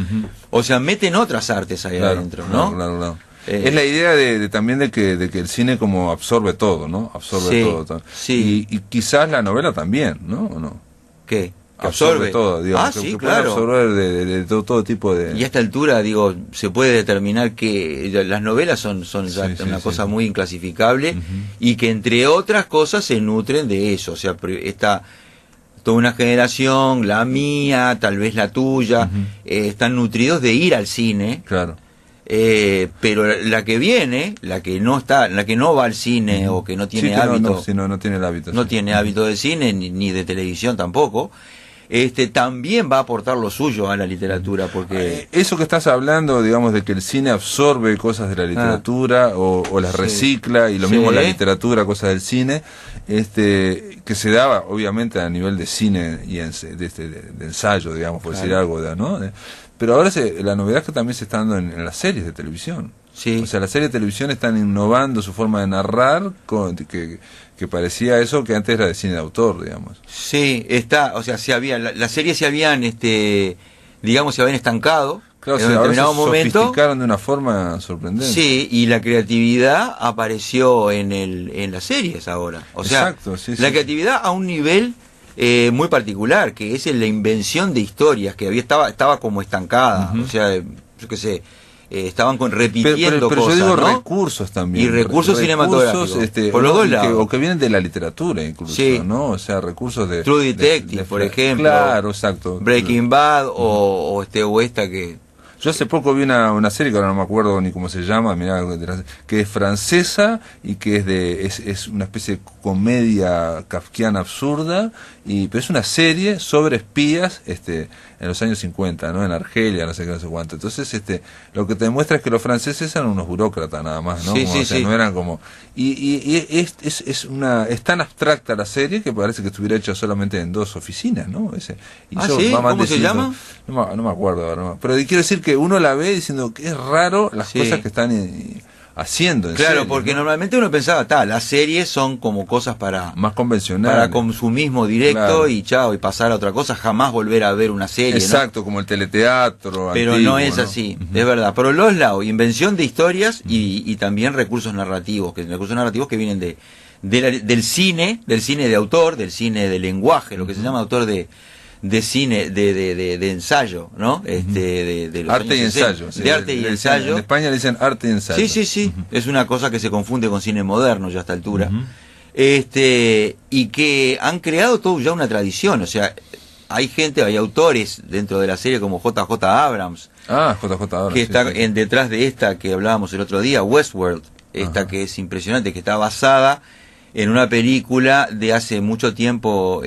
O sea, meten otras artes ahí adentro, ¿no? Claro. Es la idea también de que el cine como absorbe todo, ¿no? Absorbe todo. Sí. Y quizás la novela también, ¿no? ¿O no? ¿Qué? Absorbe todo, digamos. Sí, puede claro. absorber de todo tipo de... Y a esta altura, se puede determinar que las novelas son una cosa muy inclasificable y que entre otras cosas se nutren de eso. O sea, está toda una generación, la mía, tal vez la tuya, están nutridos de ir al cine. Claro. Pero la que viene, la que no va al cine o que no tiene hábito, no tiene el hábito. No tiene hábito de cine ni de televisión tampoco. También va a aportar lo suyo a la literatura, porque eso que estás hablando, digamos, de que el cine absorbe cosas de la literatura o las recicla, y lo mismo la literatura, cosas del cine, que se daba obviamente a nivel de cine y de ensayo, digamos, por decir algo, ¿no? Pero ahora la novedad es que también se está dando en las series de televisión. Sí. O sea, las series de televisión están innovando su forma de narrar, que parecía eso que antes era de cine de autor, digamos. Sí, o sea, las series se habían, digamos, se habían estancado. Claro, en un determinado momento sofisticaron de una forma sorprendente. Sí, y la creatividad apareció en las series ahora. O sea, exacto, la creatividad a un nivel muy particular, que es la invención de historias, que estaba como estancada, o sea, yo qué sé, estaban repitiendo pero cosas, yo digo ¿no? recursos también. Y recursos cinematográficos, por los dos lados. O que vienen de la literatura incluso, Sí. ¿no? O sea, recursos de... True Detective, por ejemplo. Claro, exacto. Breaking Bad o esta que... Yo hace poco vi una serie que ahora no me acuerdo ni cómo se llama, mirá, que es francesa y que es una especie de comedia kafkiana absurda, pero es una serie sobre espías en los años 50, ¿no? En Argelia, no sé qué, no sé cuánto. Entonces, lo que te demuestra es que los franceses eran unos burócratas nada más, ¿no? Sí, Como, sí, o sea, sí. no eran como... es tan abstracta la serie que parece que estuviera hecha solamente en 2 oficinas, ¿no? Y eso ¿sí? va ¿Cómo se diciendo- llama? no me acuerdo ahora, no. Pero quiero decir que uno la ve diciendo que es raro las Sí. cosas que están haciendo en Claro, serie, porque ¿no? normalmente uno pensaba, las series son como cosas para Más consumismo directo, Claro. y chao, y pasar a otra cosa, jamás volver a ver una serie, ¿no? Exacto, como el teleteatro Pero antiguo, no es así, es verdad. Pero los lados, invención de historias y también recursos narrativos que vienen del cine de autor, del cine de lenguaje, lo que se llama autor de cine, de ensayo, ¿no? De los arte años y 60. ensayo. sí, De arte y le dicen- ensayo. En España le dicen arte y ensayo. Sí. Es una cosa que se confunde con cine moderno ya a esta altura. Ujú. Y que han creado todo ya una tradición, o sea, hay autores dentro de la serie como J.J. Abrams, JJ ahora. que sí, está sí. detrás de esta que hablábamos el otro día, Westworld, esta Ajá. que es impresionante, que está basada en una película de hace mucho tiempo,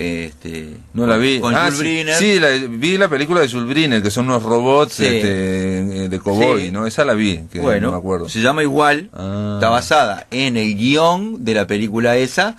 No la vi. con Jules sí, Briner. sí, vi la película de Jules Briner, que son unos robots Sí. de cowboy, Sí. ¿no? Esa la vi, que Bueno, no me acuerdo. se llama igual, Ah. está basada en el guión de la película esa,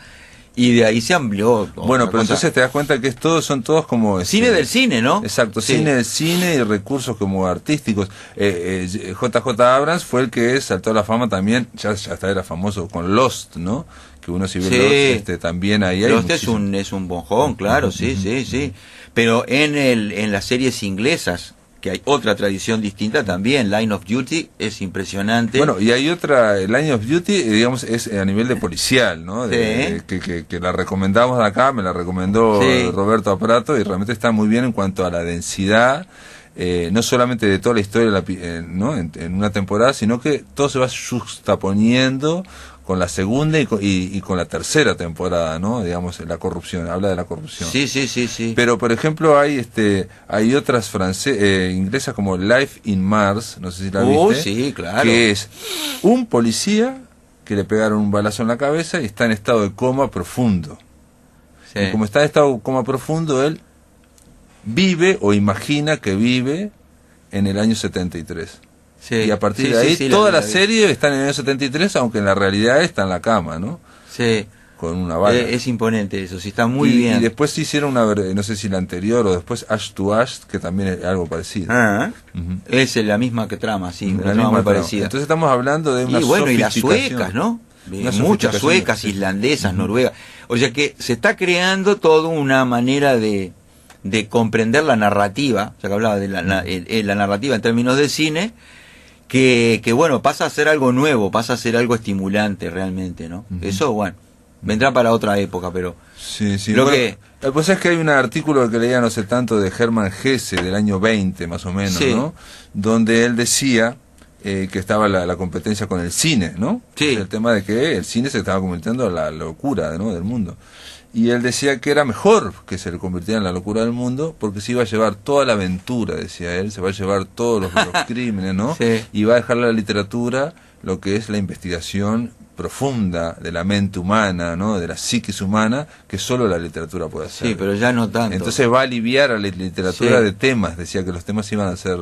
y de ahí se amplió. Bueno, otra pero cosa. entonces te das cuenta que son todos como... Cine del cine, ¿no? Exacto, Sí. cine del cine y recursos como artísticos. JJ Abrams fue el que saltó a la fama también, ya hasta era famoso con Lost, ¿no? Que uno si ve Sí. Lost, también ahí hay Lost muchísimo. es un bonjón, claro, sí. Pero en las series inglesas, que hay otra tradición distinta también, Line of Duty es impresionante. Bueno, y hay otra, Line of Duty, digamos, es a nivel de policial, ¿no? Que la recomendamos de acá, me la recomendó Sí. Roberto Aprato, y realmente está muy bien en cuanto a la densidad, no solamente de toda la historia ¿no? en una temporada, sino que todo se va juxtaponiendo con la segunda y con la tercera temporada, ¿no? Digamos, la corrupción, habla de la corrupción. Sí. Pero por ejemplo hay otras inglesas como Life in Mars, no sé si la viste, sí, claro. que es un policía que le pegaron un balazo en la cabeza y está en estado de coma profundo. Sí. Y como está en estado de coma profundo, él vive o imagina que vive en el año 73. Sí. Y a partir Sí, de ahí, sí, toda la vi. serie está en el año 73, aunque en la realidad está en la cama, ¿no? Sí. Con una bala. Es imponente eso, sí, está muy y, bien. Y después se hicieron no sé si la anterior o después Ash to Ash, que también es algo parecido. Ah, Ujú. es la misma que trama, sí, La una trama misma muy trama. parecida. Entonces estamos hablando de una Y bueno, y las sofisticación. suecas, ¿no? Una Muchas sofisticación, suecas, sí. islandesas, noruegas. O sea que se está creando toda una manera de comprender la narrativa, ya que hablaba de la narrativa en términos de cine, que bueno, pasa a ser algo nuevo, pasa a ser algo estimulante realmente, ¿no? Ujú. Eso, bueno, vendrá para otra época, pero... Sí. Lo Bueno, que- pues es que hay un artículo que leía no sé tanto de Hermann Hesse del año 20 más o menos, Sí. ¿no? Donde él decía que estaba la competencia con el cine, ¿no? Sí. El tema de que el cine se estaba convirtiendo en la locura, ¿no? Del mundo. Y él decía que era mejor que se le convirtiera en la locura del mundo porque se iba a llevar toda la aventura, decía él, se va a llevar todos los crímenes, ¿no? Sí. Y va a dejar a la literatura lo que es la investigación profunda de la mente humana, ¿no? De la psiquis humana, que solo la literatura puede hacer. Sí, pero ya no tanto. Entonces va a aliviar a la literatura Sí. de temas, decía que los temas iban a ser...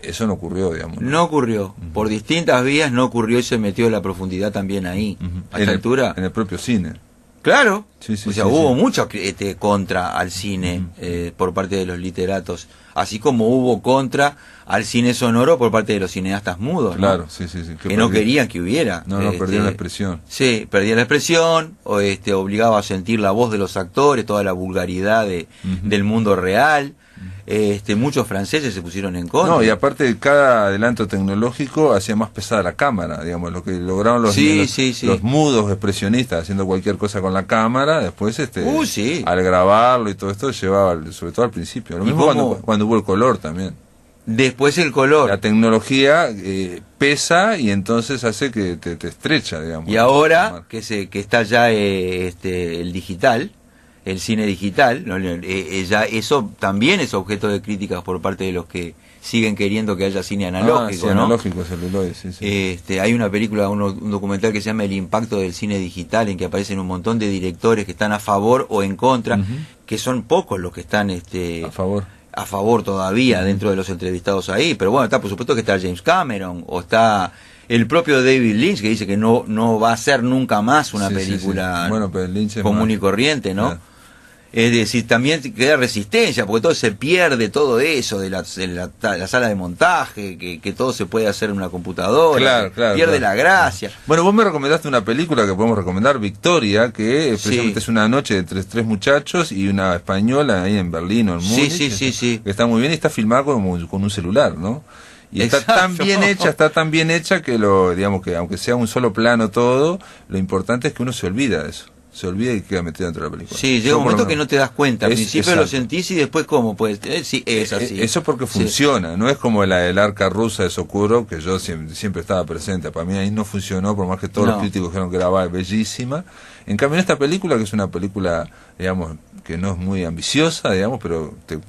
Eso no ocurrió, digamos. No ocurrió. Por distintas vías no ocurrió y se metió la profundidad también ahí. Ujú. A esta altura... En el propio cine. Claro. Sí, sí, O sea, sí, hubo sí. mucho contra al cine por parte de los literatos, así como hubo contra al cine sonoro por parte de los cineastas mudos, ¿no? Claro, sí. Que no querían que hubiera. No, perdieron la expresión. Sí, perdían la expresión, o obligaba a sentir la voz de los actores, toda la vulgaridad del mundo real. muchos franceses se pusieron en contra. No, y aparte cada adelanto tecnológico hacía más pesada la cámara, digamos, lo que lograron los mudos expresionistas haciendo cualquier cosa con la cámara, después al grabarlo y todo esto llevaba, sobre todo al principio. Lo mismo cuando hubo el color también. Después el color. La tecnología pesa y entonces hace que te estrecha, digamos. Y ahora que está ya el digital, el cine digital, ¿no? Ya eso también es objeto de críticas por parte de los que siguen queriendo que haya cine analógico, ¿no? Analógico, celuloide, sí. Hay una película, un documental que se llama El impacto del cine digital, en que aparecen un montón de directores que están a favor o en contra, que son pocos los que están a favor todavía dentro de los entrevistados ahí, pero bueno, por supuesto que está James Cameron, o está el propio David Lynch, que dice que no va a hacer nunca más una película Bueno, pero Lynch común y corriente, ¿no? Claro. Es decir, también queda resistencia, porque todo se pierde, todo eso de la sala de montaje, que todo se puede hacer en una computadora, pierde la gracia. Bueno, vos me recomendaste una película que podemos recomendar, Victoria, que precisamente es una noche de tres muchachos y una española ahí en Berlín o en Múnich, sí. que está muy bien y está filmada con un celular, ¿no? Y está tan bien hecha que digamos que aunque sea un solo plano todo, lo importante es que uno se olvida de eso. Se olvida y queda metido dentro de la película. Sí, llega un momento que no te das cuenta. Al principio lo sentís y después ¿cómo? Pues sí, es así. Eso porque funciona, no es como el arca rusa de Sokurov, que yo siempre estaba presente. Para mí ahí no funcionó, por más que todos los críticos dijeron que era bellísima. En cambio en esta película, que es una película, digamos, que no es muy ambiciosa, digamos, pero te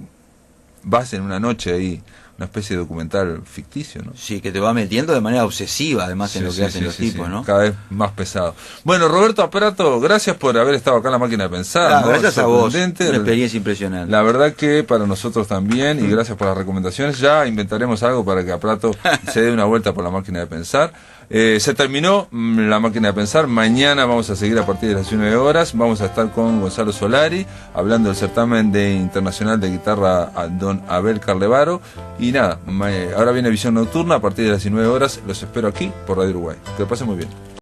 vas en una noche ahí, una especie de documental ficticio, ¿no? Sí, que te va metiendo de manera obsesiva, además, en lo que hacen los tipos, ¿no? Cada vez más pesado. Bueno, Roberto Aparato, gracias por haber estado acá en La Máquina de Pensar. Gracias a vos, una experiencia impresionante. La verdad que para nosotros también, y gracias por las recomendaciones. Ya inventaremos algo para que Aparato se dé una vuelta por La Máquina de Pensar. Se terminó La Máquina de Pensar. Mañana vamos a seguir a partir de las 19 horas. Vamos a estar con Gonzalo Solari, hablando del certamen internacional de guitarra a Don Abel Carlevaro. Y nada, ahora viene Visión Nocturna a partir de las 19 horas. Los espero aquí por Radio Uruguay. Que lo pasen muy bien.